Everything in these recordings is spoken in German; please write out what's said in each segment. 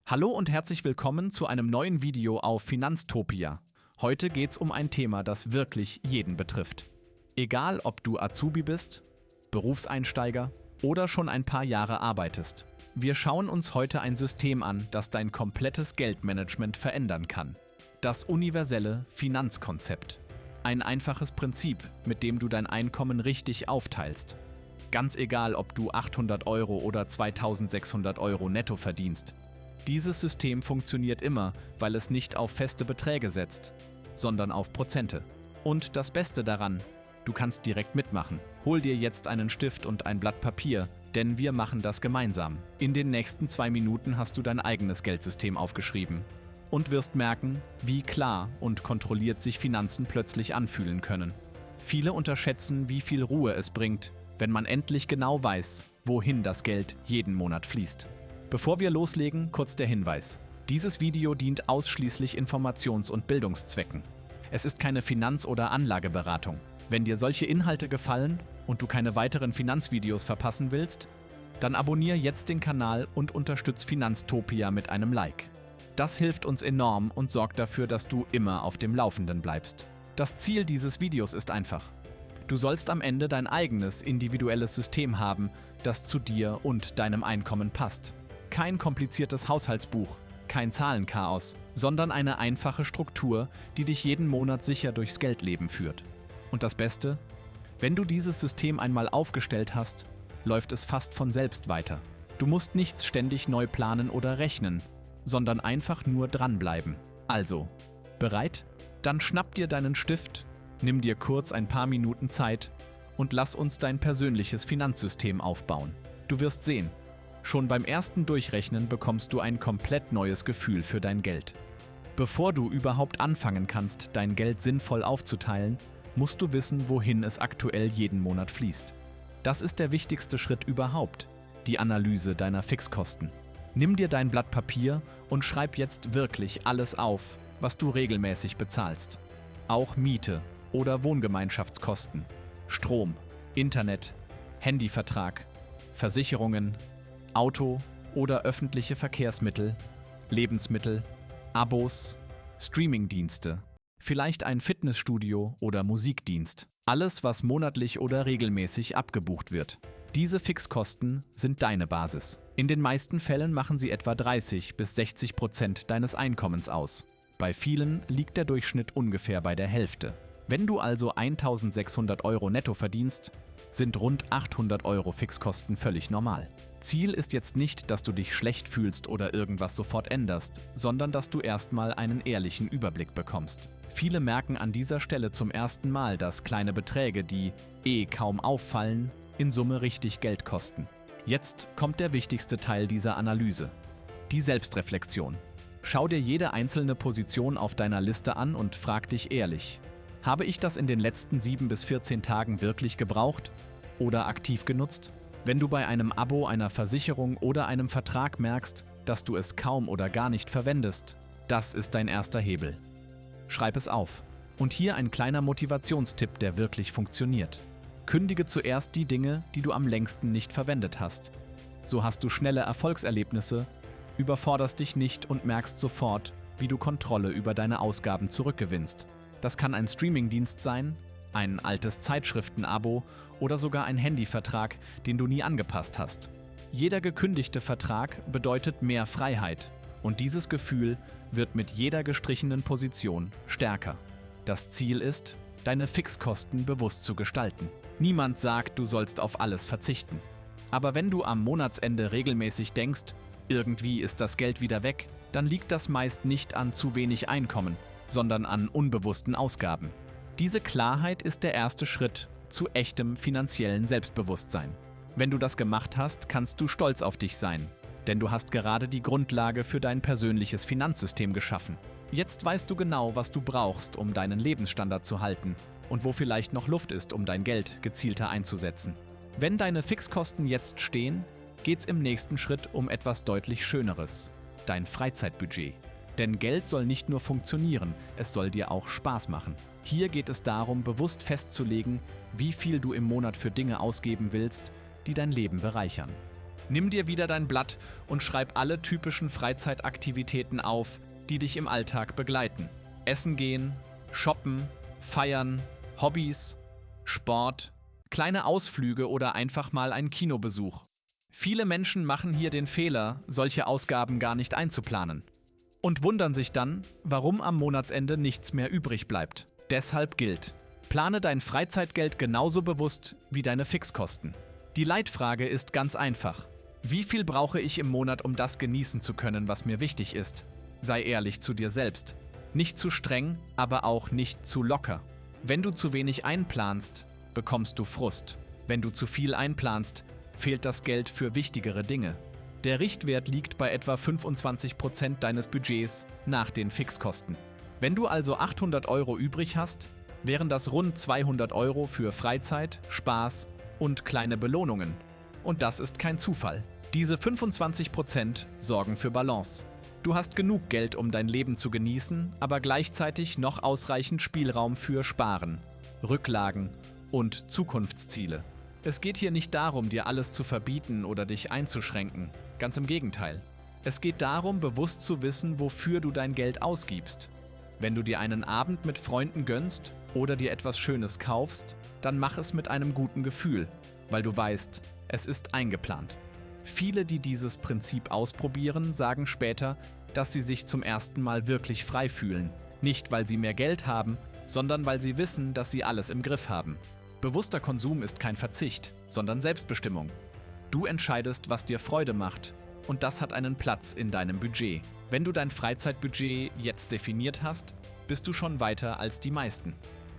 Hallo und herzlich willkommen zu einem neuen Video auf Finanztopia. Heute geht's um ein Thema, das wirklich jeden betrifft. Egal, ob du Azubi bist, Berufseinsteiger oder schon ein paar Jahre arbeitest. Wir schauen uns heute ein System an, das dein komplettes Geldmanagement verändern kann. Das universelle Finanzkonzept. Ein einfaches Prinzip, mit dem du dein Einkommen richtig aufteilst. Ganz egal, ob du 800 Euro oder 2600 Euro netto verdienst. Dieses System funktioniert immer, weil es nicht auf feste Beträge setzt, sondern auf Prozente. Und das Beste daran, du kannst direkt mitmachen. Hol dir jetzt einen Stift und ein Blatt Papier, denn wir machen das gemeinsam. In den nächsten 2 Minuten hast du dein eigenes Geldsystem aufgeschrieben und wirst merken, wie klar und kontrolliert sich Finanzen plötzlich anfühlen können. Viele unterschätzen, wie viel Ruhe es bringt, wenn man endlich genau weiß, wohin das Geld jeden Monat fließt. Bevor wir loslegen, kurz der Hinweis. Dieses Video dient ausschließlich Informations- und Bildungszwecken. Es ist keine Finanz- oder Anlageberatung. Wenn dir solche Inhalte gefallen und du keine weiteren Finanzvideos verpassen willst, dann abonniere jetzt den Kanal und unterstütz Finanztopia mit einem Like. Das hilft uns enorm und sorgt dafür, dass du immer auf dem Laufenden bleibst. Das Ziel dieses Videos ist einfach. Du sollst am Ende dein eigenes individuelles System haben, das zu dir und deinem Einkommen passt. Kein kompliziertes Haushaltsbuch, kein Zahlenchaos, sondern eine einfache Struktur, die dich jeden Monat sicher durchs Geldleben führt. Und das Beste? Wenn du dieses System einmal aufgestellt hast, läuft es fast von selbst weiter. Du musst nichts ständig neu planen oder rechnen, sondern einfach nur dranbleiben. Also, bereit? Dann schnapp dir deinen Stift, nimm dir kurz ein paar Minuten Zeit und lass uns dein persönliches Finanzsystem aufbauen. Du wirst sehen, schon beim ersten Durchrechnen bekommst du ein komplett neues Gefühl für dein Geld. Bevor du überhaupt anfangen kannst, dein Geld sinnvoll aufzuteilen, musst du wissen, wohin es aktuell jeden Monat fließt. Das ist der wichtigste Schritt überhaupt, die Analyse deiner Fixkosten. Nimm dir dein Blatt Papier und schreib jetzt wirklich alles auf, was du regelmäßig bezahlst. Auch Miete oder Wohngemeinschaftskosten, Strom, Internet, Handyvertrag, Versicherungen, Auto oder öffentliche Verkehrsmittel, Lebensmittel, Abos, Streamingdienste, vielleicht ein Fitnessstudio oder Musikdienst. Alles, was monatlich oder regelmäßig abgebucht wird. Diese Fixkosten sind deine Basis. In den meisten Fällen machen sie etwa 30–60% deines Einkommens aus. Bei vielen liegt der Durchschnitt ungefähr bei der Hälfte. Wenn du also 1600 Euro netto verdienst, sind rund 800 Euro Fixkosten völlig normal. Ziel ist jetzt nicht, dass du dich schlecht fühlst oder irgendwas sofort änderst, sondern dass du erstmal einen ehrlichen Überblick bekommst. Viele merken an dieser Stelle zum ersten Mal, dass kleine Beträge, die kaum auffallen, in Summe richtig Geld kosten. Jetzt kommt der wichtigste Teil dieser Analyse: die Selbstreflexion. Schau dir jede einzelne Position auf deiner Liste an und frag dich ehrlich: Habe ich das in den letzten 7 bis 14 Tagen wirklich gebraucht oder aktiv genutzt? Wenn du bei einem Abo, einer Versicherung oder einem Vertrag merkst, dass du es kaum oder gar nicht verwendest, das ist dein erster Hebel. Schreib es auf. Und hier ein kleiner Motivationstipp, der wirklich funktioniert. Kündige zuerst die Dinge, die du am längsten nicht verwendet hast. So hast du schnelle Erfolgserlebnisse, überforderst dich nicht und merkst sofort, wie du Kontrolle über deine Ausgaben zurückgewinnst. Das kann ein Streamingdienst sein, ein altes Zeitschriftenabo oder sogar ein Handyvertrag, den du nie angepasst hast. Jeder gekündigte Vertrag bedeutet mehr Freiheit und dieses Gefühl wird mit jeder gestrichenen Position stärker. Das Ziel ist, deine Fixkosten bewusst zu gestalten. Niemand sagt, du sollst auf alles verzichten. Aber wenn du am Monatsende regelmäßig denkst, irgendwie ist das Geld wieder weg, dann liegt das meist nicht an zu wenig Einkommen, sondern an unbewussten Ausgaben. Diese Klarheit ist der erste Schritt zu echtem finanziellen Selbstbewusstsein. Wenn du das gemacht hast, kannst du stolz auf dich sein, denn du hast gerade die Grundlage für dein persönliches Finanzsystem geschaffen. Jetzt weißt du genau, was du brauchst, um deinen Lebensstandard zu halten und wo vielleicht noch Luft ist, um dein Geld gezielter einzusetzen. Wenn deine Fixkosten jetzt stehen, geht's im nächsten Schritt um etwas deutlich Schöneres: dein Freizeitbudget. Denn Geld soll nicht nur funktionieren, es soll dir auch Spaß machen. Hier geht es darum, bewusst festzulegen, wie viel du im Monat für Dinge ausgeben willst, die dein Leben bereichern. Nimm dir wieder dein Blatt und schreib alle typischen Freizeitaktivitäten auf, die dich im Alltag begleiten. Essen gehen, shoppen, feiern, Hobbys, Sport, kleine Ausflüge oder einfach mal ein Kinobesuch. Viele Menschen machen hier den Fehler, solche Ausgaben gar nicht einzuplanen. Und wundern sich dann, warum am Monatsende nichts mehr übrig bleibt. Deshalb gilt: Plane dein Freizeitgeld genauso bewusst wie deine Fixkosten. Die Leitfrage ist ganz einfach: Wie viel brauche ich im Monat, um das genießen zu können, was mir wichtig ist? Sei ehrlich zu dir selbst. Nicht zu streng, aber auch nicht zu locker. Wenn du zu wenig einplanst, bekommst du Frust. Wenn du zu viel einplanst, fehlt das Geld für wichtigere Dinge. Der Richtwert liegt bei etwa 25% deines Budgets nach den Fixkosten. Wenn du also 800 Euro übrig hast, wären das rund 200 Euro für Freizeit, Spaß und kleine Belohnungen. Und das ist kein Zufall. Diese 25% sorgen für Balance. Du hast genug Geld, um dein Leben zu genießen, aber gleichzeitig noch ausreichend Spielraum für Sparen, Rücklagen und Zukunftsziele. Es geht hier nicht darum, dir alles zu verbieten oder dich einzuschränken. Ganz im Gegenteil. Es geht darum, bewusst zu wissen, wofür du dein Geld ausgibst. Wenn du dir einen Abend mit Freunden gönnst oder dir etwas Schönes kaufst, dann mach es mit einem guten Gefühl, weil du weißt, es ist eingeplant. Viele, die dieses Prinzip ausprobieren, sagen später, dass sie sich zum ersten Mal wirklich frei fühlen. Nicht, weil sie mehr Geld haben, sondern weil sie wissen, dass sie alles im Griff haben. Bewusster Konsum ist kein Verzicht, sondern Selbstbestimmung. Du entscheidest, was dir Freude macht, und das hat einen Platz in deinem Budget. Wenn du dein Freizeitbudget jetzt definiert hast, bist du schon weiter als die meisten.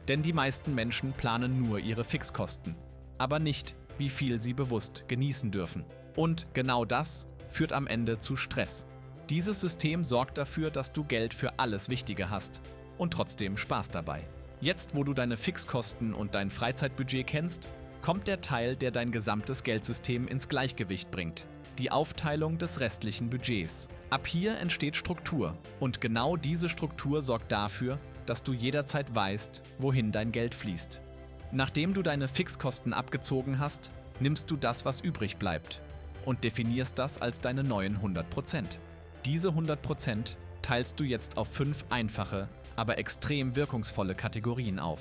Denn die meisten Menschen planen nur ihre Fixkosten, aber nicht, wie viel sie bewusst genießen dürfen. Und genau das führt am Ende zu Stress. Dieses System sorgt dafür, dass du Geld für alles Wichtige hast und trotzdem Spaß dabei. Jetzt, wo du deine Fixkosten und dein Freizeitbudget kennst, kommt der Teil, der dein gesamtes Geldsystem ins Gleichgewicht bringt: die Aufteilung des restlichen Budgets. Ab hier entsteht Struktur, und genau diese Struktur sorgt dafür, dass du jederzeit weißt, wohin dein Geld fließt. Nachdem du deine Fixkosten abgezogen hast, nimmst du das, was übrig bleibt, und definierst das als deine neuen 100%. Diese 100% teilst du jetzt auf 5 einfache, aber extrem wirkungsvolle Kategorien auf.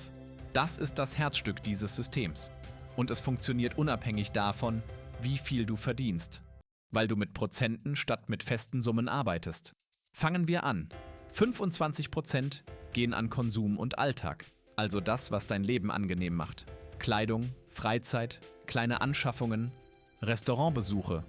Das ist das Herzstück dieses Systems. Und es funktioniert unabhängig davon, wie viel du verdienst, weil du mit Prozenten statt mit festen Summen arbeitest. Fangen wir an. 25% gehen an Konsum und Alltag, also das, was dein Leben angenehm macht. Kleidung, Freizeit, kleine Anschaffungen, Restaurantbesuche,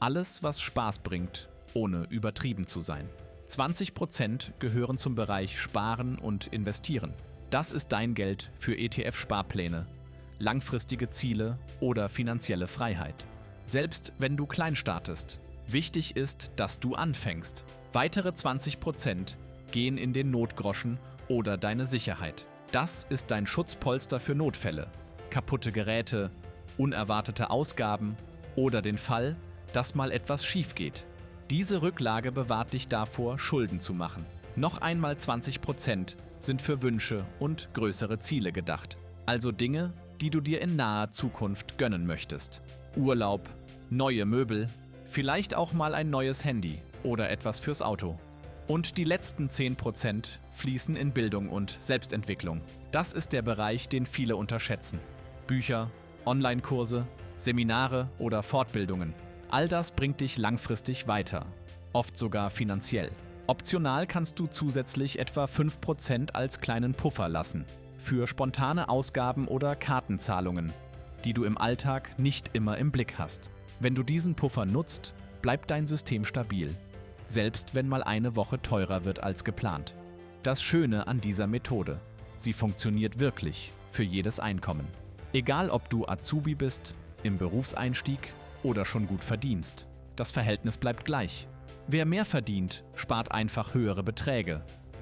alles, was Spaß bringt, ohne übertrieben zu sein. 20% gehören zum Bereich Sparen und Investieren. Das ist dein Geld für ETF-Sparpläne, langfristige Ziele oder finanzielle Freiheit. Selbst wenn du klein startest, wichtig ist, dass du anfängst. Weitere 20% gehen in den Notgroschen oder deine Sicherheit. Das ist dein Schutzpolster für Notfälle, kaputte Geräte, unerwartete Ausgaben oder den Fall, dass mal etwas schief geht. Diese Rücklage bewahrt dich davor, Schulden zu machen. Noch einmal 20% sind für Wünsche und größere Ziele gedacht. Also Dinge, die du dir in naher Zukunft gönnen möchtest. Urlaub, neue Möbel, vielleicht auch mal ein neues Handy oder etwas fürs Auto. Und die letzten 10% fließen in Bildung und Selbstentwicklung. Das ist der Bereich, den viele unterschätzen. Bücher, Online-Kurse, Seminare oder Fortbildungen. All das bringt dich langfristig weiter, oft sogar finanziell. Optional kannst du zusätzlich etwa 5% als kleinen Puffer lassen, für spontane Ausgaben oder Kartenzahlungen, die du im Alltag nicht immer im Blick hast. Wenn du diesen Puffer nutzt, bleibt dein System stabil, selbst wenn mal eine Woche teurer wird als geplant. Das Schöne an dieser Methode: Sie funktioniert wirklich für jedes Einkommen. Egal, ob du Azubi bist, im Berufseinstieg oder schon gut verdienst. Das Verhältnis bleibt gleich. Wer mehr verdient, spart einfach höhere Beträge.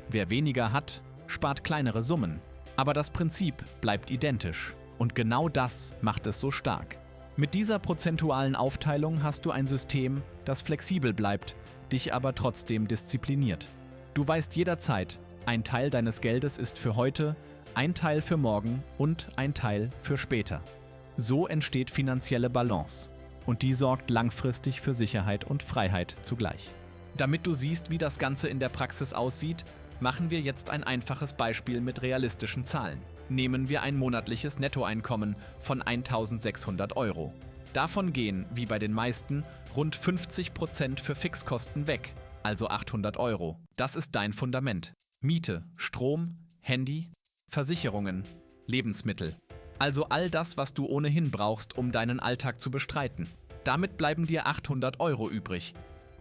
Wer weniger hat, spart kleinere Summen. Aber das Prinzip bleibt identisch. Und genau das macht es so stark. Mit dieser prozentualen Aufteilung hast du ein System, das flexibel bleibt, dich aber trotzdem diszipliniert. Du weißt jederzeit, ein Teil deines Geldes ist für heute, ein Teil für morgen und ein Teil für später. So entsteht finanzielle Balance. und die sorgt langfristig für Sicherheit und Freiheit zugleich. Damit du siehst, wie das Ganze in der Praxis aussieht, machen wir jetzt ein einfaches Beispiel mit realistischen Zahlen. Nehmen wir ein monatliches Nettoeinkommen von 1.600 Euro. Davon gehen, wie bei den meisten, rund 50% für Fixkosten weg, also 800 Euro. Das ist dein Fundament. Miete, Strom, Handy, Versicherungen, Lebensmittel. Also all das, was du ohnehin brauchst, um deinen Alltag zu bestreiten. Damit bleiben dir 800 Euro übrig.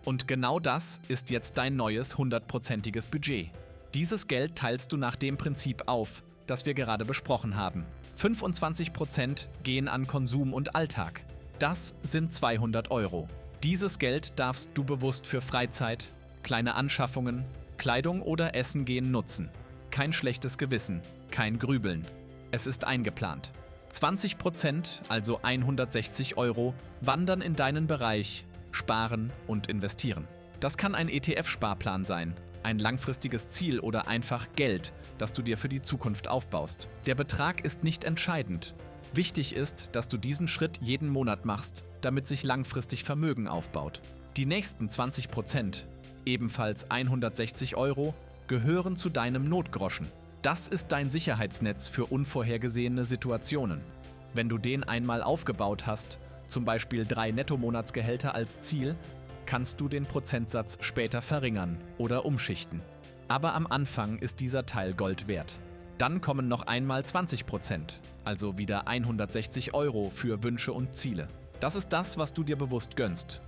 Und genau das ist jetzt dein neues 100%iges Budget. Dieses Geld teilst du nach dem Prinzip auf, das wir gerade besprochen haben. 25% gehen an Konsum und Alltag. Das sind 200 Euro. Dieses Geld darfst du bewusst für Freizeit, kleine Anschaffungen, Kleidung oder Essen gehen nutzen. Kein schlechtes Gewissen, kein Grübeln. Es ist eingeplant. 20%, also 160 Euro, wandern in deinen Bereich Sparen und Investieren. Das kann ein ETF-Sparplan sein, ein langfristiges Ziel oder einfach Geld, das du dir für die Zukunft aufbaust. Der Betrag ist nicht entscheidend. Wichtig ist, dass du diesen Schritt jeden Monat machst, damit sich langfristig Vermögen aufbaut. Die nächsten 20%, ebenfalls 160 Euro, gehören zu deinem Notgroschen. Das ist dein Sicherheitsnetz für unvorhergesehene Situationen. Wenn du den einmal aufgebaut hast, zum Beispiel 3 Nettomonatsgehälter als Ziel, kannst du den Prozentsatz später verringern oder umschichten. Aber am Anfang ist dieser Teil Gold wert. Dann kommen noch einmal 20%, also wieder 160 Euro für Wünsche und Ziele. Das ist das, was du dir bewusst gönnst.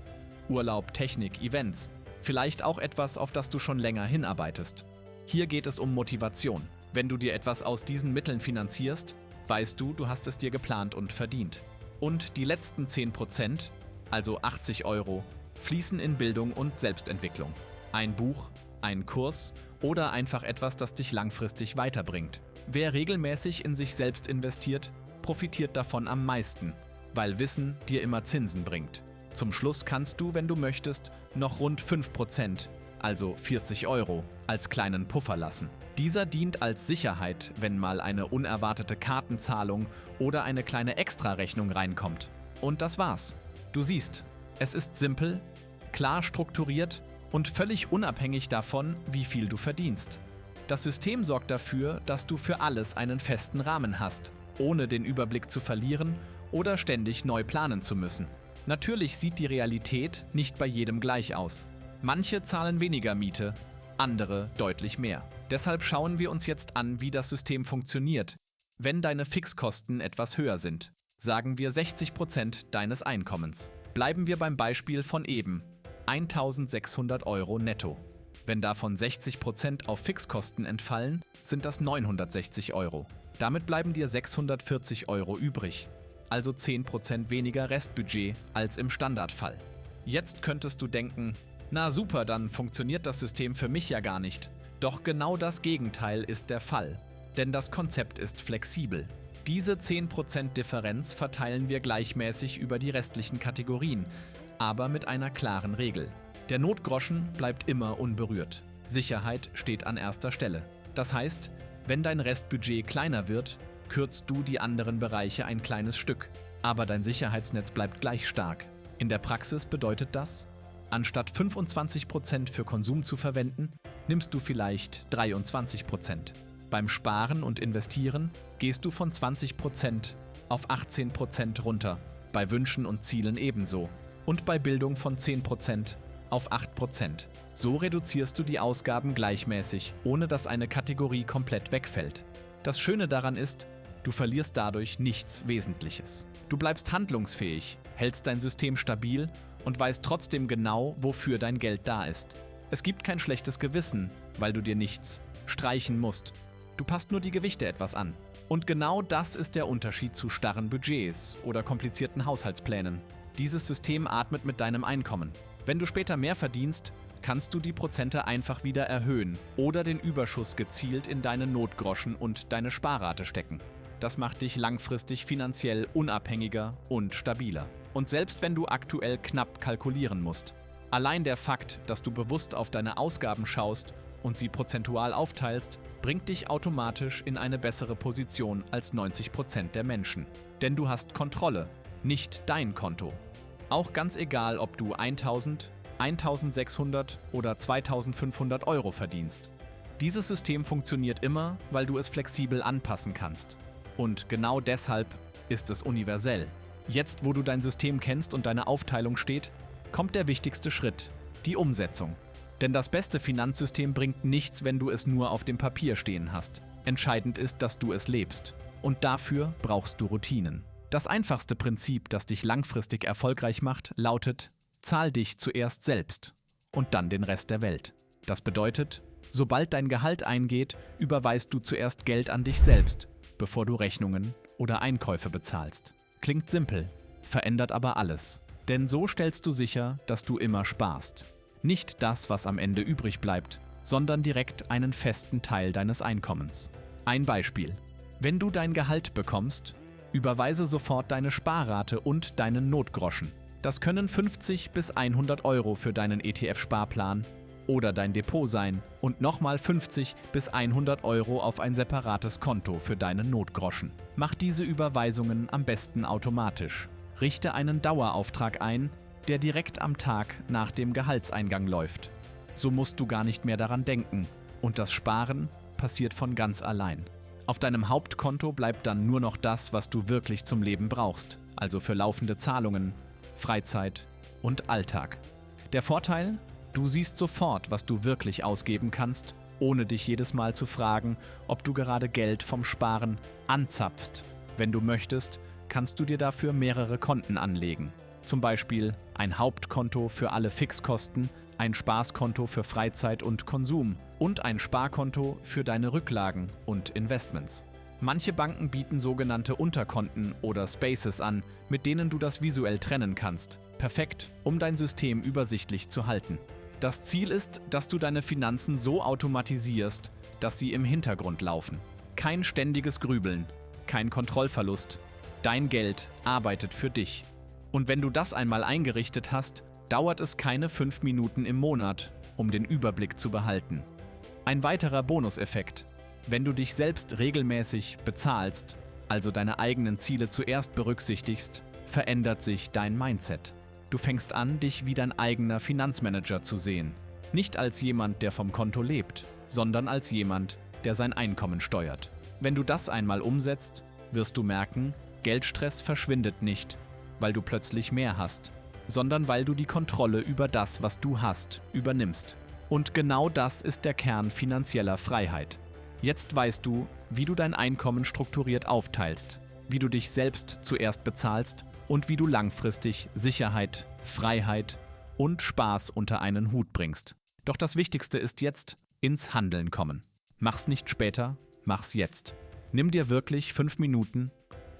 Urlaub, Technik, Events, vielleicht auch etwas, auf das du schon länger hinarbeitest. Hier geht es um Motivation. Wenn du dir etwas aus diesen Mitteln finanzierst, weißt du, du hast es dir geplant und verdient. Und die letzten 10%, also 80 Euro, fließen in Bildung und Selbstentwicklung. Ein Buch, ein Kurs oder einfach etwas, das dich langfristig weiterbringt. Wer regelmäßig in sich selbst investiert, profitiert davon am meisten, weil Wissen dir immer Zinsen bringt. Zum Schluss kannst du, wenn du möchtest, noch rund 5%, also 40 Euro, als kleinen Puffer lassen. Dieser dient als Sicherheit, wenn mal eine unerwartete Kartenzahlung oder eine kleine Extrarechnung reinkommt. Und das war's. Du siehst, es ist simpel, klar strukturiert und völlig unabhängig davon, wie viel du verdienst. Das System sorgt dafür, dass du für alles einen festen Rahmen hast, ohne den Überblick zu verlieren oder ständig neu planen zu müssen. Natürlich sieht die Realität nicht bei jedem gleich aus. Manche zahlen weniger Miete, andere deutlich mehr. Deshalb schauen wir uns jetzt an, wie das System funktioniert, wenn deine Fixkosten etwas höher sind. Sagen wir 60% deines Einkommens. Bleiben wir beim Beispiel von eben, 1.600 Euro netto. Wenn davon 60% auf Fixkosten entfallen, sind das 960 Euro. Damit bleiben dir 640 Euro übrig, also 10% weniger Restbudget als im Standardfall. Jetzt könntest du denken, na super, dann funktioniert das System für mich ja gar nicht. Doch genau das Gegenteil ist der Fall, denn das Konzept ist flexibel. Diese 10% Differenz verteilen wir gleichmäßig über die restlichen Kategorien, aber mit einer klaren Regel. Der Notgroschen bleibt immer unberührt. Sicherheit steht an erster Stelle. Das heißt, wenn dein Restbudget kleiner wird, kürzt du die anderen Bereiche ein kleines Stück, aber dein Sicherheitsnetz bleibt gleich stark. In der Praxis bedeutet das, anstatt 25% für Konsum zu verwenden, nimmst du vielleicht 23%. Beim Sparen und Investieren gehst du von 20% auf 18% runter, bei Wünschen und Zielen ebenso und bei Bildung von 10% auf 8%. So reduzierst du die Ausgaben gleichmäßig, ohne dass eine Kategorie komplett wegfällt. Das Schöne daran ist, du verlierst dadurch nichts Wesentliches. Du bleibst handlungsfähig, hältst dein System stabil und weißt trotzdem genau, wofür dein Geld da ist. Es gibt kein schlechtes Gewissen, weil du dir nichts streichen musst. Du passt nur die Gewichte etwas an. Und genau das ist der Unterschied zu starren Budgets oder komplizierten Haushaltsplänen. Dieses System atmet mit deinem Einkommen. Wenn du später mehr verdienst, kannst du die Prozente einfach wieder erhöhen oder den Überschuss gezielt in deine Notgroschen und deine Sparrate stecken. Das macht dich langfristig finanziell unabhängiger und stabiler. Und selbst wenn du aktuell knapp kalkulieren musst, allein der Fakt, dass du bewusst auf deine Ausgaben schaust und sie prozentual aufteilst, bringt dich automatisch in eine bessere Position als 90% der Menschen. Denn du hast Kontrolle, nicht dein Konto. Auch ganz egal, ob du 1000, 1600 oder 2500 Euro verdienst. Dieses System funktioniert immer, weil du es flexibel anpassen kannst. Und genau deshalb ist es universell. Jetzt, wo du dein System kennst und deine Aufteilung steht, kommt der wichtigste Schritt, die Umsetzung. Denn das beste Finanzsystem bringt nichts, wenn du es nur auf dem Papier stehen hast. Entscheidend ist, dass du es lebst. Und dafür brauchst du Routinen. Das einfachste Prinzip, das dich langfristig erfolgreich macht, lautet: Zahl dich zuerst selbst und dann den Rest der Welt. Das bedeutet, sobald dein Gehalt eingeht, überweist du zuerst Geld an dich selbst, bevor du Rechnungen oder Einkäufe bezahlst. Klingt simpel, verändert aber alles. Denn so stellst du sicher, dass du immer sparst. Nicht das, was am Ende übrig bleibt, sondern direkt einen festen Teil deines Einkommens. Ein Beispiel: Wenn du dein Gehalt bekommst, überweise sofort deine Sparrate und deinen Notgroschen. Das können 50 bis 100 Euro für deinen ETF-Sparplan oder dein Depot sein und nochmal 50 bis 100 Euro auf ein separates Konto für deinen Notgroschen. Mach diese Überweisungen am besten automatisch. Richte einen Dauerauftrag ein, der direkt am Tag nach dem Gehaltseingang läuft. So musst du gar nicht mehr daran denken und das Sparen passiert von ganz allein. Auf deinem Hauptkonto bleibt dann nur noch das, was du wirklich zum Leben brauchst, also für laufende Zahlungen, Freizeit und Alltag. Der Vorteil? Du siehst sofort, was du wirklich ausgeben kannst, ohne dich jedes Mal zu fragen, ob du gerade Geld vom Sparen anzapfst. Wenn du möchtest, kannst du dir dafür mehrere Konten anlegen. Zum Beispiel ein Hauptkonto für alle Fixkosten, ein Spaßkonto für Freizeit und Konsum und ein Sparkonto für deine Rücklagen und Investments. Manche Banken bieten sogenannte Unterkonten oder Spaces an, mit denen du das visuell trennen kannst. Perfekt, um dein System übersichtlich zu halten. Das Ziel ist, dass du deine Finanzen so automatisierst, dass sie im Hintergrund laufen. Kein ständiges Grübeln, kein Kontrollverlust. Dein Geld arbeitet für dich. Und wenn du das einmal eingerichtet hast, dauert es keine 5 Minuten im Monat, um den Überblick zu behalten. Ein weiterer Bonuseffekt: Wenn du dich selbst regelmäßig bezahlst, also deine eigenen Ziele zuerst berücksichtigst, verändert sich dein Mindset. Du fängst an, dich wie dein eigener Finanzmanager zu sehen. Nicht als jemand, der vom Konto lebt, sondern als jemand, der sein Einkommen steuert. Wenn du das einmal umsetzt, wirst du merken, Geldstress verschwindet nicht, weil du plötzlich mehr hast, sondern weil du die Kontrolle über das, was du hast, übernimmst. Und genau das ist der Kern finanzieller Freiheit. Jetzt weißt du, wie du dein Einkommen strukturiert aufteilst, wie du dich selbst zuerst bezahlst und wie du langfristig Sicherheit, Freiheit und Spaß unter einen Hut bringst. Doch das Wichtigste ist jetzt: ins Handeln kommen. Mach's nicht später, mach's jetzt. Nimm dir wirklich 5 Minuten,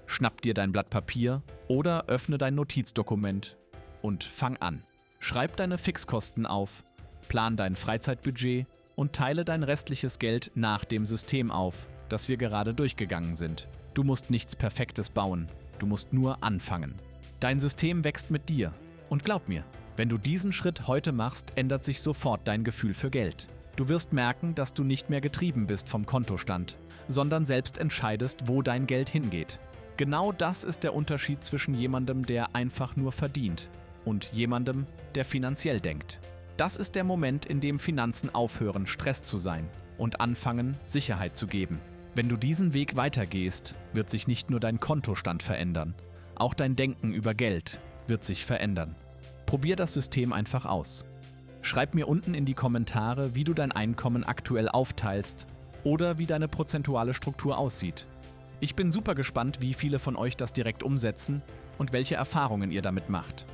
schnapp dir dein Blatt Papier oder öffne dein Notizdokument und fang an. Schreib deine Fixkosten auf, plan dein Freizeitbudget und teile dein restliches Geld nach dem System auf, das wir gerade durchgegangen sind. Du musst nichts Perfektes bauen, du musst nur anfangen. Dein System wächst mit dir. Und glaub mir, wenn du diesen Schritt heute machst, ändert sich sofort dein Gefühl für Geld. Du wirst merken, dass du nicht mehr getrieben bist vom Kontostand, sondern selbst entscheidest, wo dein Geld hingeht. Genau das ist der Unterschied zwischen jemandem, der einfach nur verdient, und jemandem, der finanziell denkt. Das ist der Moment, in dem Finanzen aufhören, Stress zu sein und anfangen, Sicherheit zu geben. Wenn du diesen Weg weitergehst, wird sich nicht nur dein Kontostand verändern, auch dein Denken über Geld wird sich verändern. Probier das System einfach aus. Schreib mir unten in die Kommentare, wie du dein Einkommen aktuell aufteilst oder wie deine prozentuale Struktur aussieht. Ich bin super gespannt, wie viele von euch das direkt umsetzen und welche Erfahrungen ihr damit macht.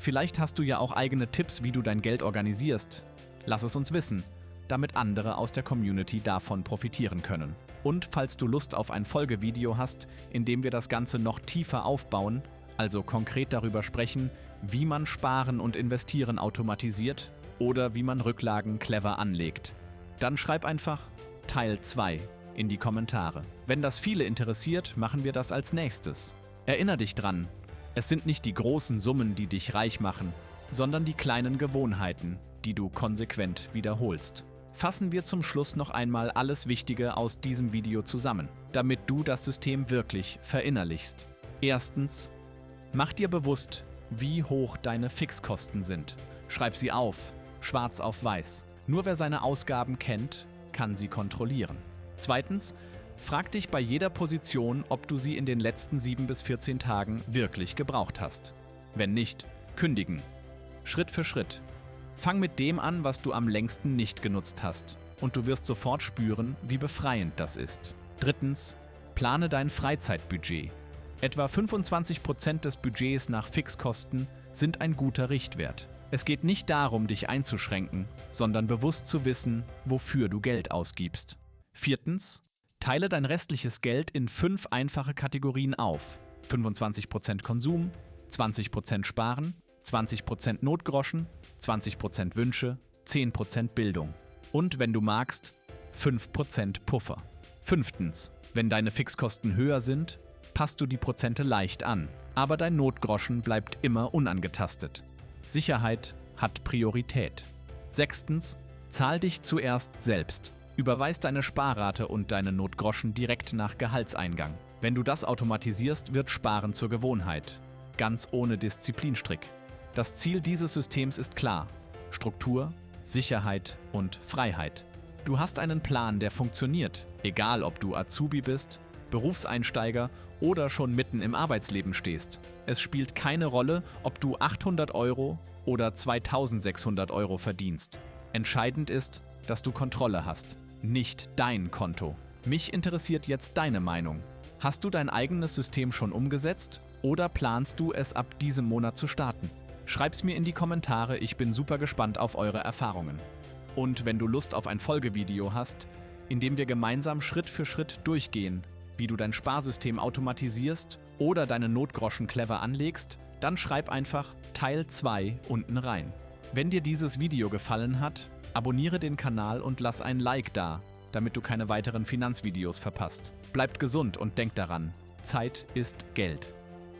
Vielleicht hast du ja auch eigene Tipps, wie du dein Geld organisierst. Lass es uns wissen, damit andere aus der Community davon profitieren können. Und falls du Lust auf ein Folgevideo hast, in dem wir das Ganze noch tiefer aufbauen, also konkret darüber sprechen, wie man Sparen und Investieren automatisiert oder wie man Rücklagen clever anlegt, dann schreib einfach Teil 2 in die Kommentare. Wenn das viele interessiert, machen wir das als nächstes. Erinner dich dran, es sind nicht die großen Summen, die dich reich machen, sondern die kleinen Gewohnheiten, die du konsequent wiederholst. Fassen wir zum Schluss noch einmal alles Wichtige aus diesem Video zusammen, damit du das System wirklich verinnerlichst. Erstens, mach dir bewusst, wie hoch deine Fixkosten sind. Schreib sie auf, schwarz auf weiß. Nur wer seine Ausgaben kennt, kann sie kontrollieren. Zweitens, frag dich bei jeder Position, ob du sie in den letzten 7 bis 14 Tagen wirklich gebraucht hast. Wenn nicht, kündigen. Schritt für Schritt. Fang mit dem an, was du am längsten nicht genutzt hast. Und du wirst sofort spüren, wie befreiend das ist. Drittens, plane dein Freizeitbudget. Etwa 25% des Budgets nach Fixkosten sind ein guter Richtwert. Es geht nicht darum, dich einzuschränken, sondern bewusst zu wissen, wofür du Geld ausgibst. Viertens, teile dein restliches Geld in 5 einfache Kategorien auf. 25% Konsum, 20% Sparen, 20% Notgroschen, 20% Wünsche, 10% Bildung. Und wenn du magst, 5% Puffer. Fünftens, wenn deine Fixkosten höher sind, passt du die Prozente leicht an, aber dein Notgroschen bleibt immer unangetastet. Sicherheit hat Priorität. Sechstens, zahl dich zuerst selbst. Überweis deine Sparrate und deine Notgroschen direkt nach Gehaltseingang. Wenn du das automatisierst, wird Sparen zur Gewohnheit. Ganz ohne Disziplinstrick. Das Ziel dieses Systems ist klar: Struktur, Sicherheit und Freiheit. Du hast einen Plan, der funktioniert, egal ob du Azubi bist, Berufseinsteiger oder schon mitten im Arbeitsleben stehst. Es spielt keine Rolle, ob du 800 € oder 2600 € verdienst. Entscheidend ist, dass du Kontrolle hast, nicht dein Konto. Mich interessiert jetzt deine Meinung. Hast du dein eigenes System schon umgesetzt oder planst du es ab diesem Monat zu starten? Schreib's mir in die Kommentare, ich bin super gespannt auf eure Erfahrungen. Und wenn du Lust auf ein Folgevideo hast, in dem wir gemeinsam Schritt für Schritt durchgehen, wie du dein Sparsystem automatisierst oder deine Notgroschen clever anlegst, dann schreib einfach Teil 2 unten rein. Wenn dir dieses Video gefallen hat, abonniere den Kanal und lass ein Like da, damit du keine weiteren Finanzvideos verpasst. Bleibt gesund und denk daran, Zeit ist Geld.